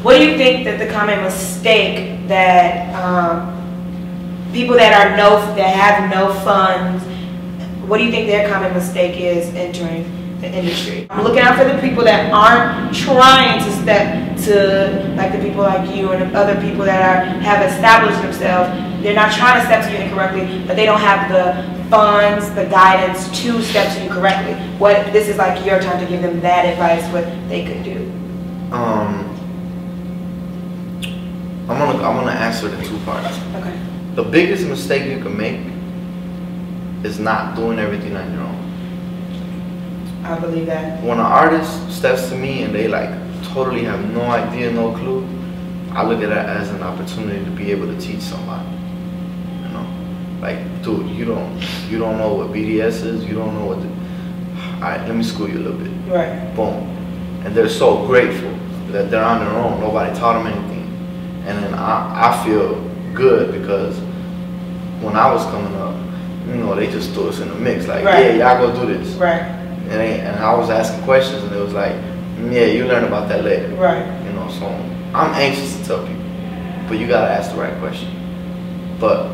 What do you think that the common mistake that people that have no funds, what do you think their common mistake is entering the industry? I'm looking out for the people that aren't trying to step to, like the people like you and other people that have established themselves. They're not trying to step to you incorrectly, but they don't have the funds, the guidance to step to you correctly. This is like your time to give them that advice, what they could do. I'm gonna answer the two parts. Okay. The biggest mistake you can make is not doing everything on your own. I believe that. When an artist steps to me and they like totally have no idea, no clue, I look at that as an opportunity to be able to teach somebody. You know, like, dude, you don't know what BDS is, you don't know what. All right, let me school you a little bit. Right. Boom, and they're so grateful that they're on their own. Nobody taught them anything, and then I feel good because when I was coming up, you know, they just threw us in the mix. Like, right. Yeah, y'all go do this. Right. And I was asking questions, and it was like, yeah, you learn about that later. Right. You know, so I'm anxious to tell people, but you gotta ask the right question. But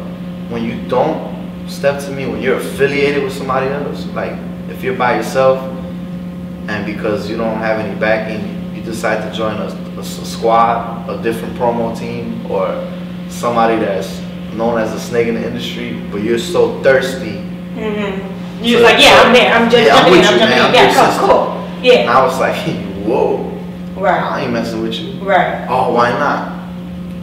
when you don't step to me, when you're affiliated with somebody else, like if you're by yourself, and because you don't have any backing, you decide to join a squad, a different promo team, or somebody that's known as a snake in the industry, but you're so thirsty. Mm-hmm. You're just like, yeah, I'm there. I'm just I'm with you, jumping man. in. Yeah, cool. Yeah. And I was like, whoa. Right. I ain't messing with you. Right. Oh, why not?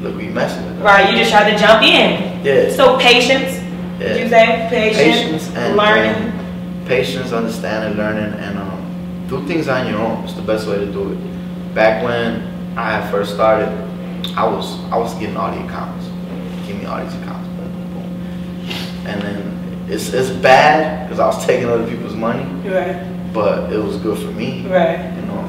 Look, we messing with them. Right. You just tried to jump in. Yeah. So patience. Yeah. Did you say Patience and learning? Patience, understanding, learning, and do things on your own. It's the best way to do it. Back when I had first started, I was getting all the accounts. Give me all these accounts. Boom, boom, boom. And then it's bad because I was taking other people's money. Right. But it was good for me. Right. You know.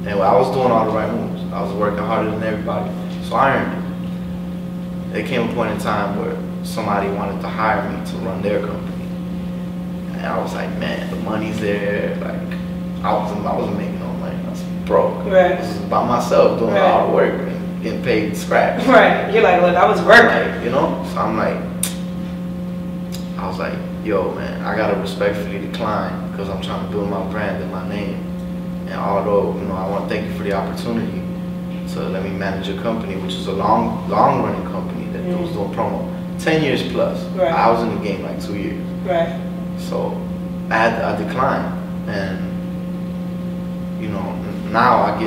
And I was doing all the right moves. I was working harder than everybody. So I earned it. There came a point in time where somebody wanted to hire me to run their company. And I was like, man, the money's there. Like, I wasn't making no money. I was broke. Right. I was by myself doing all the work and getting paid scratch. Right. You're like, look, I was working. Like, you know? So I was like, yo, man, I gotta respectfully decline because I'm trying to build my brand and my name. And although, you know, I want to thank you for the opportunity to let me manage your company, which is a long running company that was doing promo, 10 years plus. Right. I was in the game like 2 years. Right. So I declined, and you know, now I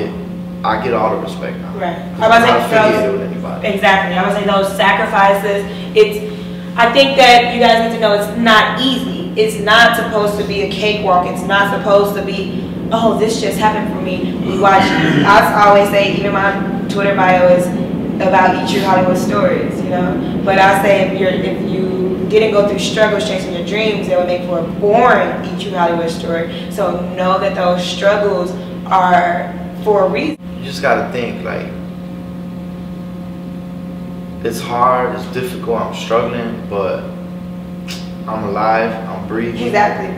get all the respect now. Right. I'm not affiliated with anybody. Exactly. I would say those sacrifices. I think that you guys need to know it's not easy. It's not supposed to be a cakewalk. It's not supposed to be, oh, this just happened for me. We watch. I always say, even my Twitter bio is about Eat True Hollywood stories, you know. But I say if you didn't go through struggles chasing your dreams, it would make for a boring Eat True Hollywood story. So know that those struggles are for a reason. You just gotta think, like, it's hard, it's difficult, I'm struggling, but I'm alive, I'm breathing. Exactly.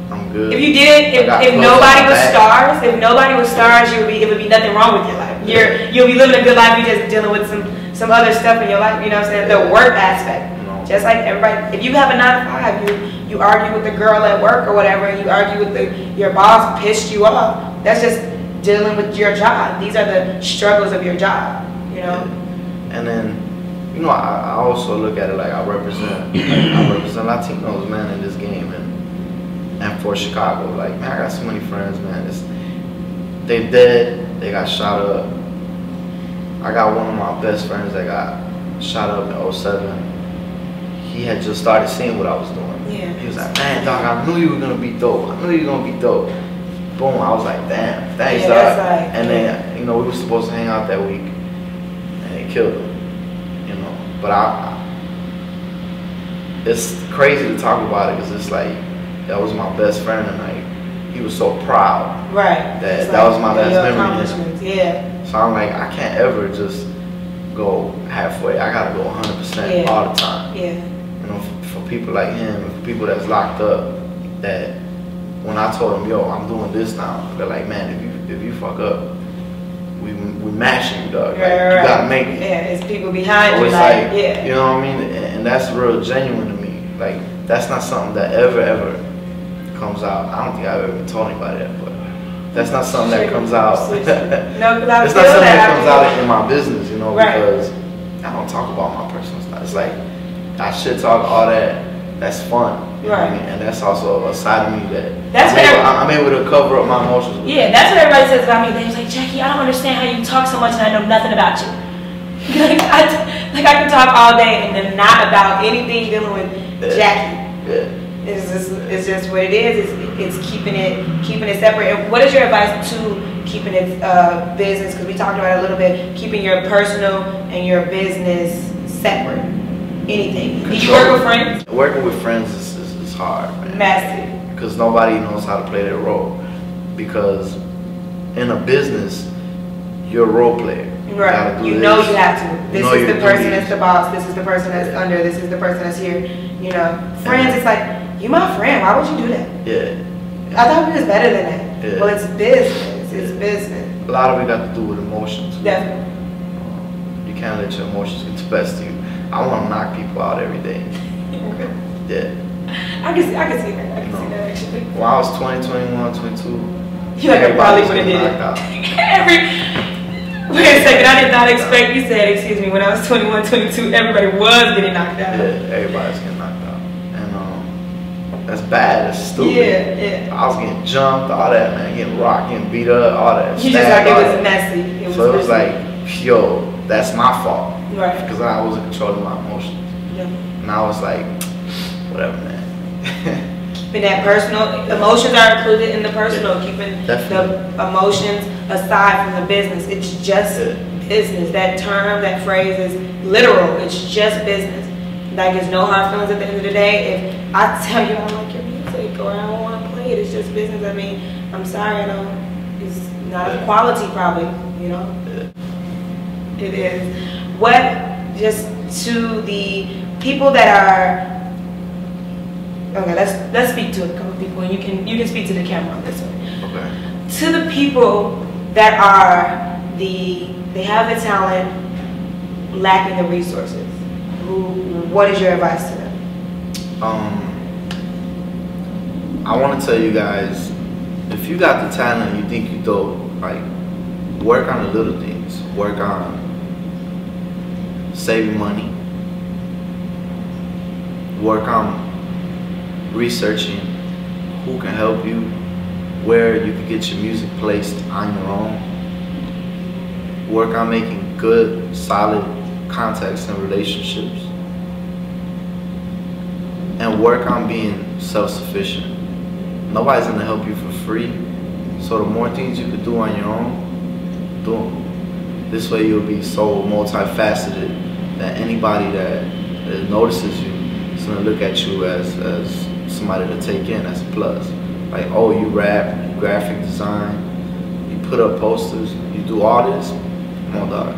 I'm good. If you didn't, if nobody was stars, it would be nothing wrong with your life. You'll be living a good life. You're just dealing with some other stuff in your life. You know what I'm saying? The work aspect. Just like everybody, if you have a 9 to 5, you argue with the girl at work or whatever, and you argue with your boss pissed you off. That's just dealing with your job. These are the struggles of your job. You know. And then, you know, I also look at it like I represent Latinos, man, in this game, and for Chicago. Like, man, I got so many friends, man. They dead. They got shot up. I got one of my best friends that got shot up in 07. He had just started seeing what I was doing. Yeah. He was like, man, dog, I knew you were gonna be dope. I knew you were gonna be dope. Boom. I was like, damn, thanks, dog. And then, you know, we were supposed to hang out that week, and they killed him. You know, but it's crazy to talk about it because it's like that was my best friend, and like he was so proud. Right. That was my last memory. Yeah. So I'm like, I can't ever just go halfway. I gotta go 100% all the time. Yeah. You know, for people like him, for people that's locked up, that when I told them, yo, I'm doing this now, they're like, man, if you fuck up, we matching, dog. Like, Right. You gotta make it. Yeah, it's people behind So you, it's like, like, yeah. you know what I mean? And that's real genuine to me. Like, that's not something that ever comes out. I don't think I've ever told anybody that, but that's not something that comes out. No, because I It's not feel something that that. comes out in my business, you know, Right. because I don't talk about my personal stuff. It's like, I should talk all that. That's fun. You know what I Right. mean? And that's also a side of me that That's I'm able to cover up my emotions with. Yeah, that's what everybody says about me. They was like, Jackie, I don't understand how you talk so much and I know nothing about you. like I can talk all day and then not about anything dealing with Jackie. Yeah. It's just what it is. It's keeping it separate. And what is your advice to keeping it business? Because we talked about it a little bit. Keeping your personal and your business separate. Anything. Do you work with friends? Working with friends is hard, man. Massive. Because nobody knows how to play their role. Because in a business, you're a role player. Right. You know you have to. This is the person that's the boss. This is the person that's under. This is the person that's here. You know, friends. It's like, you my friend. Why would you do that? Yeah. I thought we was better than that. Yeah. Well, it's business. It's business. A lot of it got to do with emotions. Definitely. You can't let your emotions get the best of you. I want to knock people out every day. Yeah. I can see that. I can see that actually. When I was 20, 21, 22, You like I probably everybody would have did was it. knocked out. Wait a second, I did not expect you said, excuse me, when I was 21, 22, everybody was getting knocked out. Yeah, everybody's getting knocked out. And that's bad, that's stupid. Yeah. I was getting jumped, all that, man, getting rocked, getting beat up, all that. You just stabbed, like, it all was that. messy. So it was like, yo, that's my fault. Right. Because I wasn't controlling my emotions. Yeah. And I was like, whatever, man. Keeping that personal, emotions are included in the personal, keeping Definitely. the emotions aside from the business. It's just business. That term, that phrase is literal. It's just business. Like, there's no hard feelings at the end of the day. If I tell you I don't like your music or I don't want to play it, it's just business. I mean, I'm sorry, I know it's not of quality probably, you know? It is. What, just to the people that are, okay, let's speak to a couple people, and you can speak to the camera on this one. Okay. To the people that are they have the talent, lacking the resources. What is your advice to them? I want to tell you guys, if you got the talent, you think you dope, like, work on the little things. Work on saving money. Work on researching who can help you, where you can get your music placed on your own. Work on making good, solid contacts and relationships. And work on being self-sufficient. Nobody's gonna help you for free. So the more things you can do on your own, do them. This way you'll be so multifaceted that anybody that notices you is gonna look at you as somebody to take in, as a plus. Like, oh, you rap, you graphic design, you put up posters, you do all this. Come on, dog.